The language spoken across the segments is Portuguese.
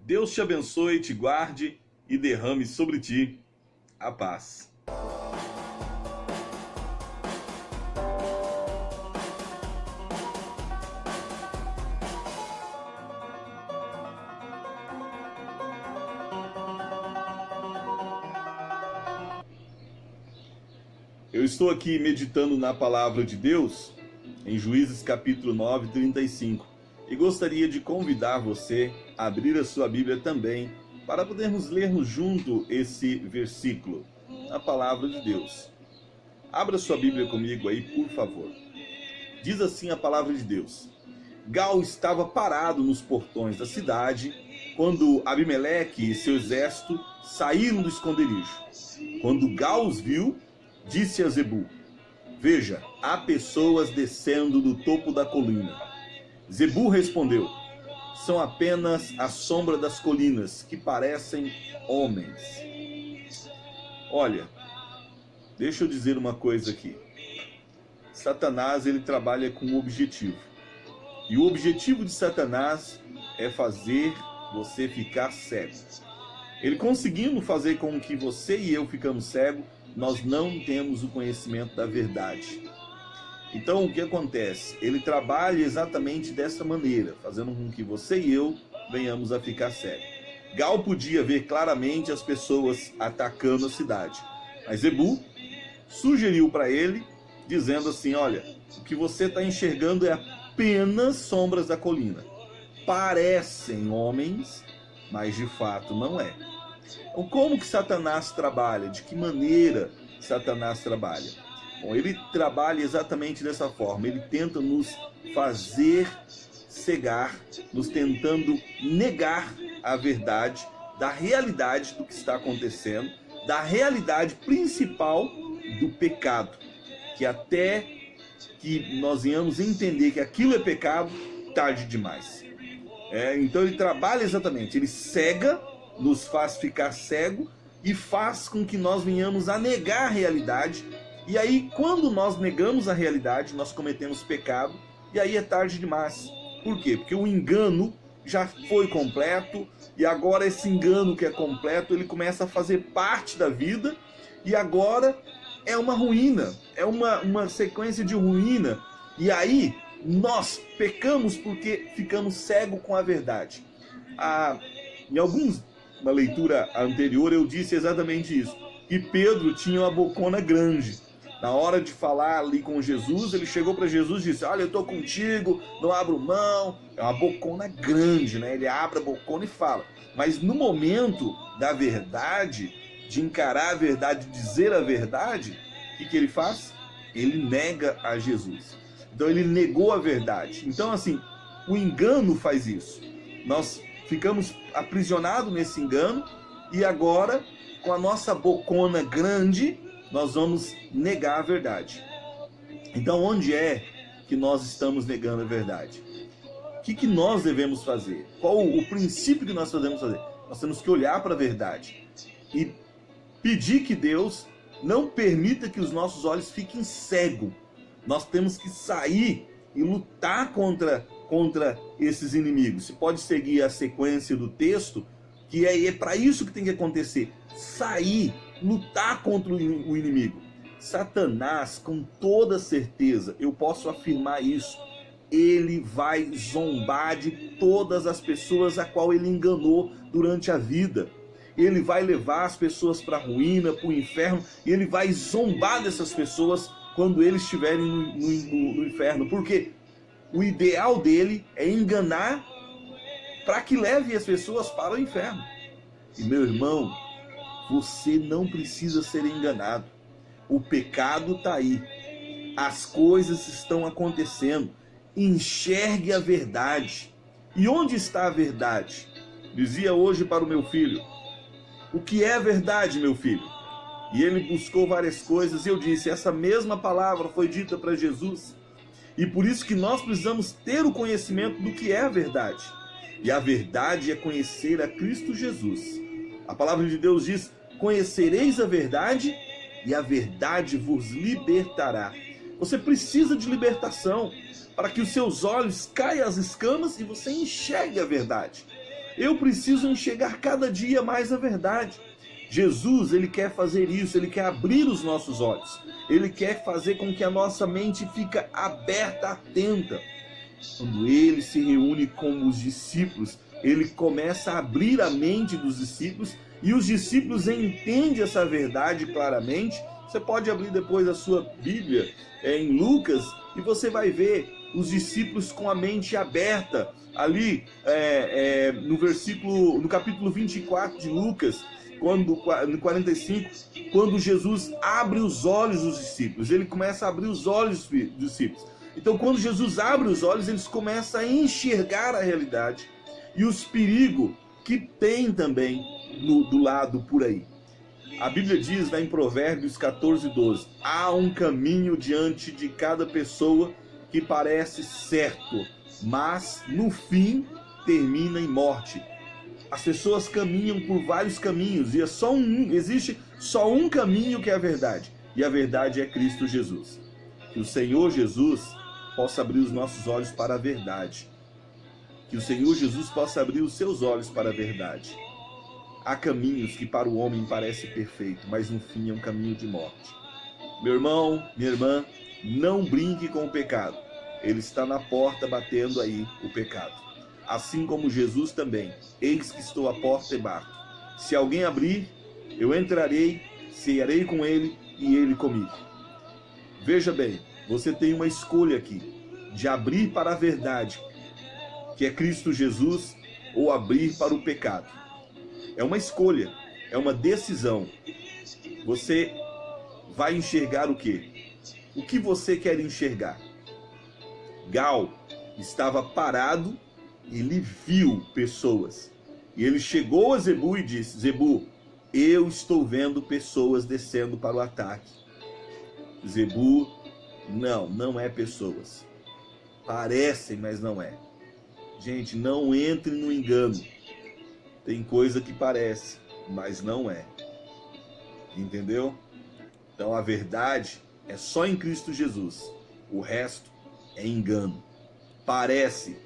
Deus te abençoe, te guarde e derrame sobre ti a paz. Eu estou aqui meditando na palavra de Deus, em Juízes capítulo 9, 35, e gostaria de convidar você a abrir a sua Bíblia também, para podermos lermos junto esse versículo, a palavra de Deus. Abra sua Bíblia comigo aí, por favor. Diz assim a palavra de Deus: Gal estava parado nos portões da cidade, quando Abimeleque e seu exército saíram do esconderijo. Quando Gal os viu, disse a Zebu: Veja, há pessoas descendo do topo da colina. Zebu respondeu: São apenas a sombra das colinas, que parecem homens. Olha, deixa eu dizer uma coisa aqui. Satanás, ele trabalha com um objetivo. E o objetivo de Satanás é fazer você ficar cego. Ele conseguindo fazer com que você e eu ficamos cegos, nós não temos o conhecimento da verdade. Então o que acontece? Ele trabalha exatamente dessa maneira, fazendo com que você e eu venhamos a ficar cegos. Gal podia ver claramente as pessoas atacando a cidade, mas Zebu sugeriu para ele, dizendo assim: olha, o que você está enxergando é apenas sombras da colina. Parecem homens, mas de fato não é. Então, como que Satanás trabalha? De que maneira Satanás trabalha? Bom, ele trabalha exatamente dessa forma. Ele tenta nos fazer cegar, nos tentando negar a verdade da realidade do que está acontecendo, da realidade principal do pecado. Que até que nós venhamos entender que aquilo é pecado, tarde demais. Então ele trabalha exatamente, ele cega, nos faz ficar cego e faz com que nós venhamos a negar a realidade. E aí, quando nós negamos a realidade, nós cometemos pecado, e aí é tarde demais. Por quê? Porque o engano já foi completo, e agora esse engano que é completo, ele começa a fazer parte da vida, e agora é uma ruína, é uma sequência de ruína. E aí, nós pecamos porque ficamos cegos com a verdade. Em uma leitura anterior eu disse exatamente isso, que Pedro tinha uma bocona grande. Na hora de falar ali com Jesus, ele chegou para Jesus e disse: olha, eu estou contigo, não abro mão. É uma bocona grande, né? Ele abre a bocona e fala. Mas no momento da verdade, de encarar a verdade, de dizer a verdade, o que ele faz? Ele nega a Jesus. Então ele negou a verdade. Então assim, o engano faz isso. Nós ficamos aprisionados nesse engano, e agora, com a nossa bocona grande, nós vamos negar a verdade. Então, onde é que nós estamos negando a verdade? O que nós devemos fazer? Qual o princípio que nós devemos fazer? Nós temos que olhar para a verdade e pedir que Deus não permita que os nossos olhos fiquem cegos. Nós temos que sair e lutar contra esses inimigos. Você pode seguir a sequência do texto, que é para isso que tem que acontecer. Sair, lutar contra o inimigo. Satanás, com toda certeza, eu posso afirmar isso, ele vai zombar de todas as pessoas a qual ele enganou durante a vida. Ele vai levar as pessoas para a ruína, para o inferno, e ele vai zombar dessas pessoas quando eles estiverem no inferno. Por quê? O ideal dele é enganar para que leve as pessoas para o inferno. E meu irmão, você não precisa ser enganado. O pecado está aí. As coisas estão acontecendo. Enxergue a verdade. E onde está a verdade? Dizia hoje para o meu filho: o que é verdade, meu filho? E ele buscou várias coisas, e eu disse: essa mesma palavra foi dita para Jesus. E por isso que nós precisamos ter o conhecimento do que é a verdade. E a verdade é conhecer a Cristo Jesus. A palavra de Deus diz: conhecereis a verdade, e a verdade vos libertará. Você precisa de libertação, para que os seus olhos caiam as escamas e você enxergue a verdade. Eu preciso enxergar cada dia mais a verdade. Jesus, ele quer fazer isso, ele quer abrir os nossos olhos. Ele quer fazer com que a nossa mente fique aberta, atenta. Quando ele se reúne com os discípulos, ele começa a abrir a mente dos discípulos e os discípulos entendem essa verdade claramente. Você pode abrir depois a sua Bíblia em Lucas e você vai ver os discípulos com a mente aberta. Ali no capítulo 24 de Lucas, no 45, quando Jesus abre os olhos dos discípulos, ele começa a abrir os olhos dos discípulos. Então, quando Jesus abre os olhos, eles começam a enxergar a realidade e os perigos que tem também do lado por aí. A Bíblia diz lá em Provérbios 14:12, há um caminho diante de cada pessoa que parece certo, mas no fim termina em morte. As pessoas caminham por vários caminhos e existe só um caminho que é a verdade, e a verdade é Cristo Jesus. Que o Senhor Jesus possa abrir os nossos olhos para a verdade. Que o Senhor Jesus possa abrir os seus olhos para a verdade. Há caminhos que para o homem parece perfeito, mas no fim é um caminho de morte. Meu irmão, minha irmã, não brinque com o pecado. Ele está na porta batendo aí o pecado. Assim como Jesus também. Eis que estou à porta e bato. Se alguém abrir, eu entrarei, cearei com ele e ele comigo. Veja bem, você tem uma escolha aqui, de abrir para a verdade, que é Cristo Jesus, ou abrir para o pecado. É uma escolha, é uma decisão. Você vai enxergar o quê? O que você quer enxergar? Gal estava parado e ele viu pessoas. E ele chegou a Zebu e disse, Zebu, eu estou vendo pessoas descendo para o ataque. Zebu, não é pessoas. Parecem, mas não é. Gente, não entre no engano. Tem coisa que parece, mas não é. Entendeu? Então a verdade é só em Cristo Jesus. O resto é engano. Parece,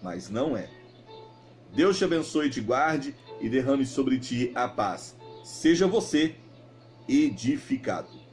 mas não é. Deus te abençoe e te guarde e derrame sobre ti a paz. Seja você edificado.